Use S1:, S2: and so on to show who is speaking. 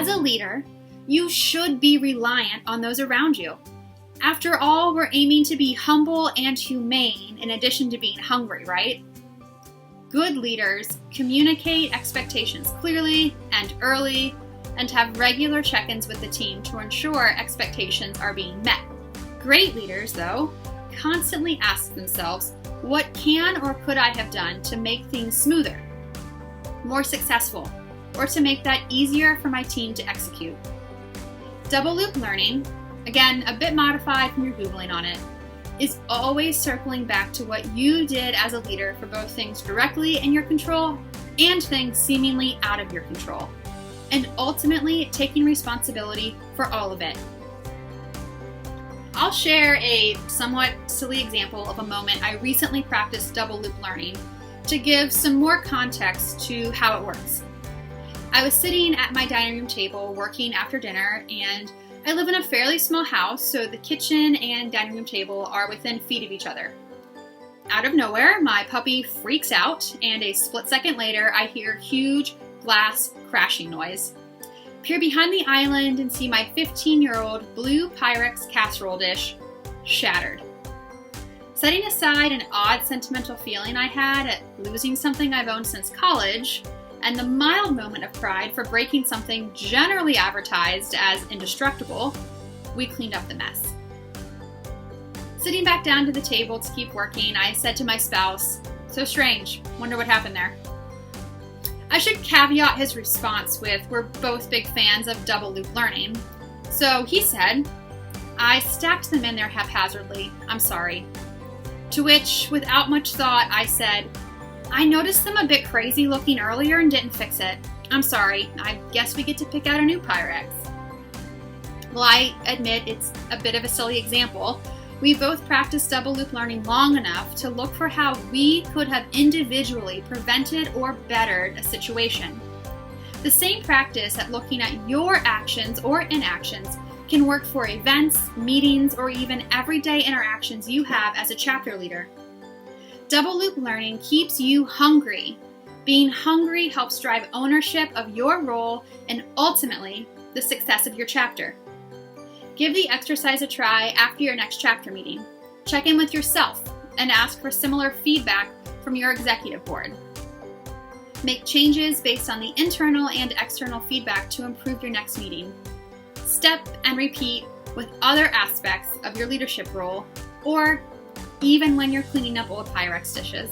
S1: As a leader, you should be reliant on those around you. After all, we're aiming to be humble and humane in addition to being hungry, right? Good leaders communicate expectations clearly and early and have regular check-ins with the team to ensure expectations are being met. Great leaders, though, constantly ask themselves, what can or could I have done to make things smoother, more successful, or to make that easier for my team to execute? Double loop learning, again, a bit modified from your Googling on it, is always circling back to what you did as a leader for both things directly in your control and things seemingly out of your control, and ultimately taking responsibility for all of it. I'll share a somewhat silly example of a moment I recently practiced double loop learning to give some more context to how it works. I was sitting at my dining room table working after dinner, and I live in a fairly small house, so the kitchen and dining room table are within feet of each other. Out of nowhere, my puppy freaks out, and a split second later, I hear huge glass crashing noise. Peer behind the island and see my 15-year-old blue Pyrex casserole dish shattered. Setting aside an odd sentimental feeling I had at losing something I've owned since college, and the mild moment of pride for breaking something generally advertised as indestructible, we cleaned up the mess. Sitting back down to the table to keep working, I said to my spouse, "So strange, wonder what happened there." I should caveat his response with, we're both big fans of double loop learning. So he said, "I stacked them in there haphazardly, I'm sorry." To which, without much thought, I said, "I noticed them a bit crazy looking earlier and didn't fix it. I'm sorry, I guess we get to pick out a new Pyrex." Well, I admit it's a bit of a silly example. We both practiced double loop learning long enough to look for how we could have individually prevented or bettered a situation. The same practice at looking at your actions or inactions can work for events, meetings, or even everyday interactions you have as a chapter leader. Double loop learning keeps you hungry. Being hungry helps drive ownership of your role and ultimately the success of your chapter. Give the exercise a try after your next chapter meeting. Check in with yourself and ask for similar feedback from your executive board. Make changes based on the internal and external feedback to improve your next meeting. Step and repeat with other aspects of your leadership role, or even when you're cleaning up old Pyrex dishes.